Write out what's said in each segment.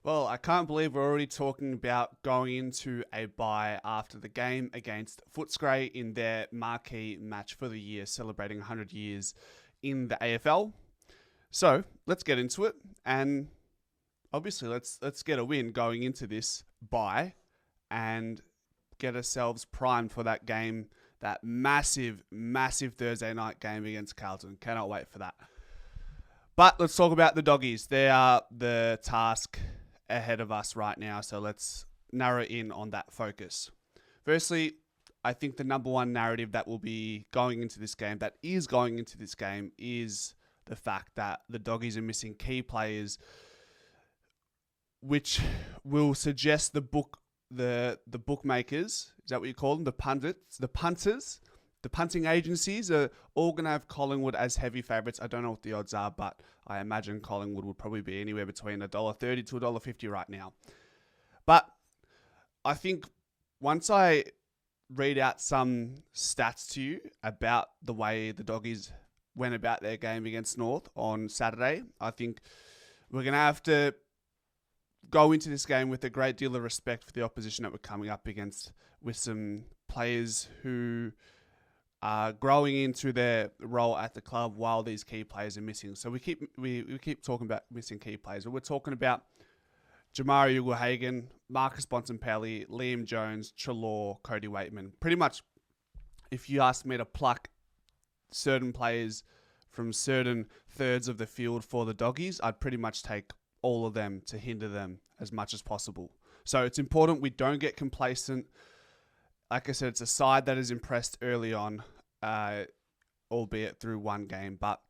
Well, I can't believe we're already talking about going into a bye after the game against Footscray in their marquee match for the year, celebrating 100 years in the AFL. So let's get into it, and obviously let's get a win going into this bye and get ourselves primed for that game, that massive Thursday night game against Carlton. Cannot wait for that. But let's talk about the Doggies. They are the task ahead of us right now, so let's narrow in on that focus. Firstly, I think the number one narrative that will be going into this game, is the fact that the Doggies are missing key players, which will suggest the bookmakers, is that what you call them? The pundits, the punters, the punting agencies are all going to have Collingwood as heavy favourites. I don't know what the odds are, but I imagine Collingwood would probably be anywhere between $1.30 to $1.50 right now. But I think once I read out some stats to you about the way the Doggies went about their game against North on Saturday, I think we're going to have to go into this game with a great deal of respect for the opposition that we're coming up against, with some players who are growing into their role at the club while these key players are missing. So we keep talking about missing key players, but we're talking about Jamari Ugle-Hagan, Marcus Bontempelli, Liam Jones, Treloar, Cody Waitman. Pretty much, if you ask me to pluck certain players from certain thirds of the field for the Doggies, I'd pretty much take all of them to hinder them as much as possible. So it's important we don't get complacent. Like I said, it's a side that is impressed early on, albeit through one game. But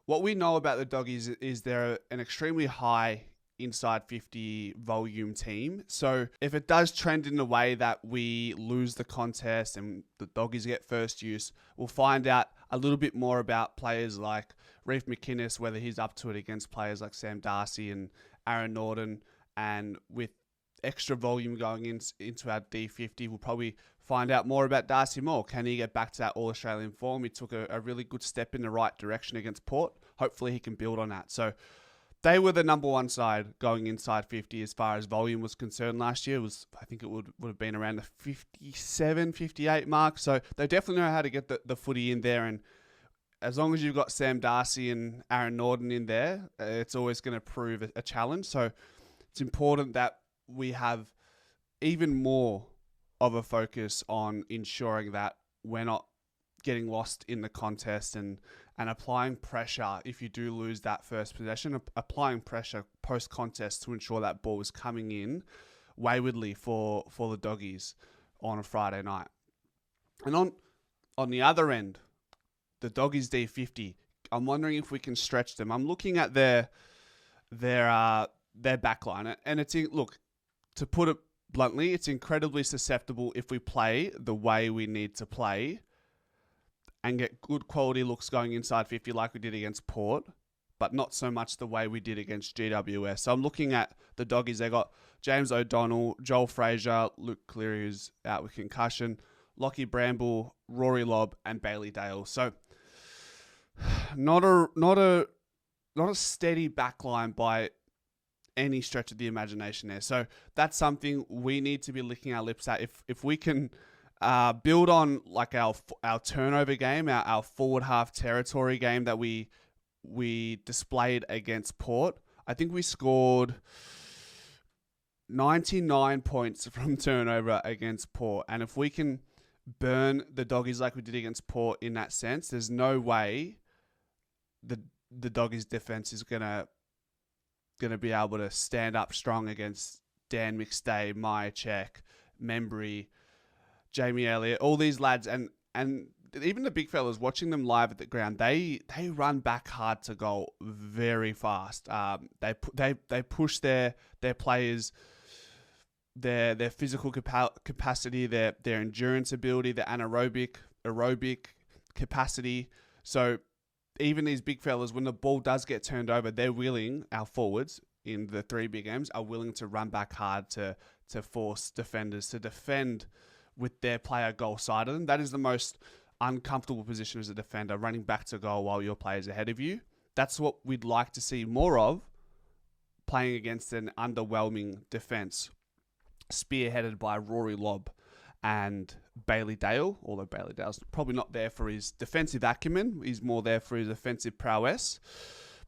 what we know about the Doggies is they're an extremely high inside 50 volume team. So if it does trend in the way that we lose the contest and the Doggies get first use, we'll find out a little bit more about players like Reef McInnes, whether he's up to it against players like Sam Darcy and Aaron Norton. And with extra volume going into our D50, we'll probably find out more about Darcy Moore. Can he get back to that All-Australian form? He took a really good step in the right direction against Port. Hopefully he can build on that. So they were the number one side going inside 50 as far as volume was concerned last year. I think it would have been around the 57, 58 mark. So they definitely know how to get the footy in there. And as long as you've got Sam Darcy and Aaron Norton in there, it's always going to prove a challenge. So it's important that we have even more of a focus on ensuring that we're not getting lost in the contest and applying pressure if you do lose that first possession, applying pressure post-contest to ensure that ball is coming in waywardly for the Doggies on a Friday night. And on the other end, the Doggies D50, I'm wondering if we can stretch them. I'm looking at their backline, and to put it bluntly, it's incredibly susceptible if we play the way we need to play and get good quality looks going inside 50 like we did against Port, but not so much the way we did against GWS. So I'm looking at the Doggies. They got James O'Donnell, Joel Frazier, Luke Cleary, who's out with concussion, Lockie Bramble, Rory Lobb, and Bailey Dale. So not a steady backline by any stretch of the imagination there. So that's something we need to be licking our lips at. If we can build on like our turnover game, our forward half territory game that we displayed against Port. I think we scored 99 points from turnover against Port. And if we can burn the Doggies like we did against Port in that sense, there's no way the Doggies defense is gonna be able to stand up strong against Dan McStay, Maya Check, Membry, Jamie Elliott, all these lads, and even the big fellas, watching them live at the ground, they run back hard to goal very fast. They push their players, their physical capacity, their endurance ability, their aerobic capacity. So even these big fellas, when the ball does get turned over, they're willing, our forwards in the three big M's, are willing to run back hard to force defenders to defend with their player goal side of them. That is the most uncomfortable position as a defender, running back to goal while your player's ahead of you. That's what we'd like to see more of, playing against an underwhelming defence, spearheaded by Rory Lobb and Bailey Dale, although Bailey Dale's probably not there for his defensive acumen. He's more there for his offensive prowess.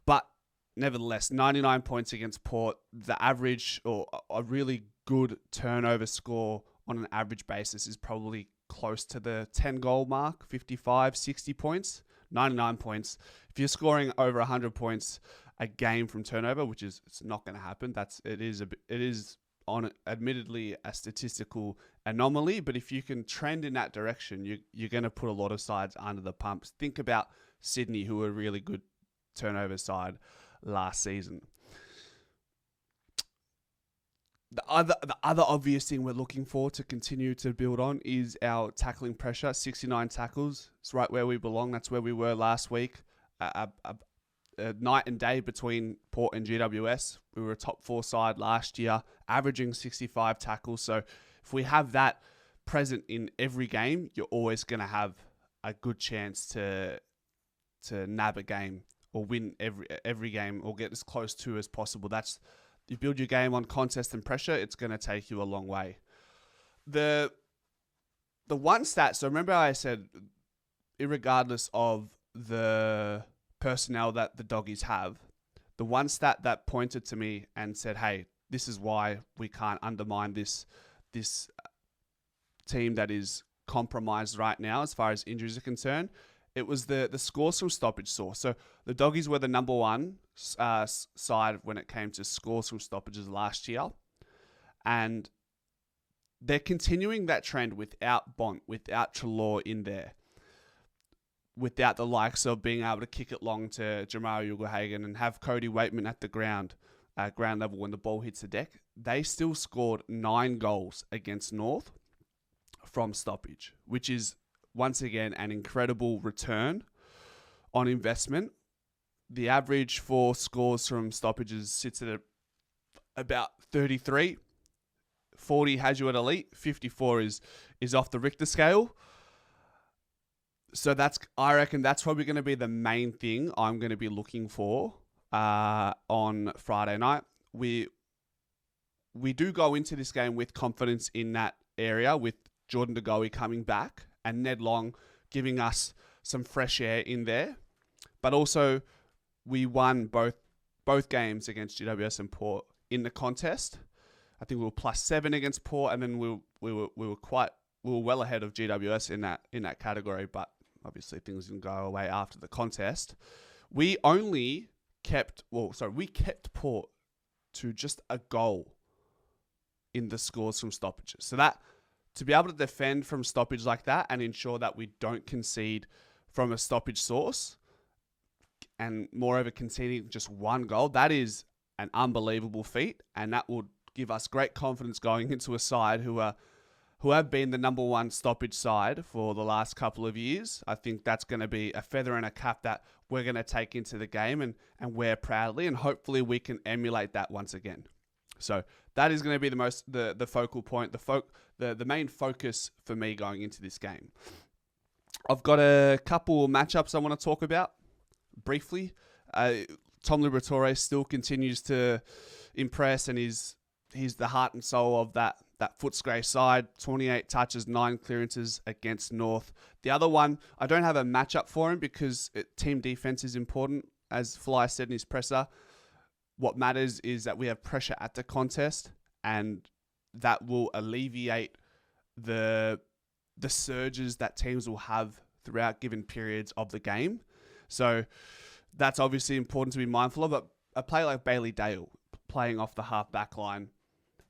But nevertheless, 99 points against Port. The average, or a really good turnover score on an average basis, is probably close to the 10-goal mark, 55, 60 points. 99 points. If you're scoring over 100 points a game from turnover, which is it's not going to happen, it is admittedly a statistical anomaly, but if you can trend in that direction, you're going to put a lot of sides under the pumps. Think about Sydney, who were a really good turnover side last season. The other obvious thing we're looking for to continue to build on is our tackling pressure. 69 tackles. It's right where we belong. That's where we were last week. A night and day between Port and GWS. We were a top 4 side last year, averaging 65 tackles. So if we have that present in every game, you're always going to have a good chance to nab a game or win every game or get as close to as possible. You build your game on contest and pressure, it's going to take you a long way. The one stat, so remember I said, irregardless of the personnel that the Doggies have, the one stat that pointed to me and said, hey, this is why we can't undermine this team that is compromised right now as far as injuries are concerned, it was the scores from stoppage source. So the Doggies were the number one side when it came to scores from stoppages last year. And they're continuing that trend without Bont, without Treloar in there, without the likes of being able to kick it long to Jamal Ugle-Hagan and have Cody Waitman at the ground level when the ball hits the deck. They still scored 9 goals against North from stoppage, which is once again an incredible return on investment. The average for scores from stoppages sits at about 33. 40 has you at elite. 54 is off the Richter scale. So I reckon that's probably going to be the main thing I'm going to be looking for on Friday night. We do go into this game with confidence in that area, with Jordan De Goey coming back and Ned Long giving us some fresh air in there. But also, we won both games against GWS and Port in the contest. I think we were +7 against Port, and then we were well ahead of GWS in that category. But obviously, things didn't go away after the contest. We kept Port to just a goal in the scores from stoppages. So that, to be able to defend from stoppage like that and ensure that we don't concede from a stoppage source, and moreover conceding just 1 goal, that is an unbelievable feat, and that will give us great confidence going into a side who have been the number 1 stoppage side for the last couple of years. I think that's going to be a feather in a cap that we're going to take into the game and wear proudly, and hopefully we can emulate that once again. So that is going to be the focal point, the main focus for me going into this game. I've got a couple matchups I want to talk about briefly. Tom Liberatore still continues to impress, and he's the heart and soul of that Footscray side. 28 touches, 9 clearances against North. The other one, I don't have a matchup for him because team defense is important. As Fly said in his presser, what matters is that we have pressure at the contest, and that will alleviate the surges that teams will have throughout given periods of the game. So that's obviously important to be mindful of. But a player like Bailey Dale, playing off the half-back line,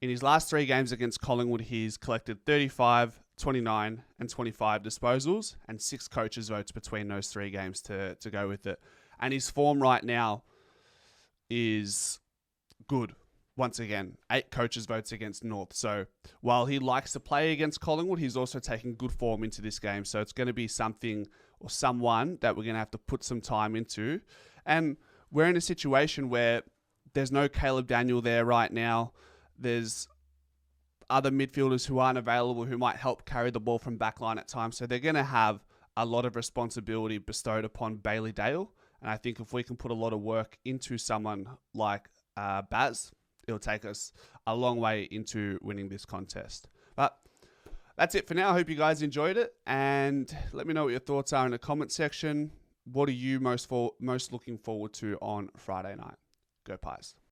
in his last 3 games against Collingwood, he's collected 35, 29, and 25 disposals, and 6 coaches' votes between those 3 games to go with it. And his form right now is good. Once again, 8 coaches' votes against North. So while he likes to play against Collingwood, he's also taking good form into this game. So it's going to be something or someone that we're going to have to put some time into. And we're in a situation where there's no Caleb Daniel there right now. There's other midfielders who aren't available who might help carry the ball from backline at times. So they're going to have a lot of responsibility bestowed upon Bailey Dale. And I think if we can put a lot of work into someone like Baz, it'll take us a long way into winning this contest. But that's it for now. I hope you guys enjoyed it, and let me know what your thoughts are in the comment section. What are you most looking forward to on Friday night? Go Pies.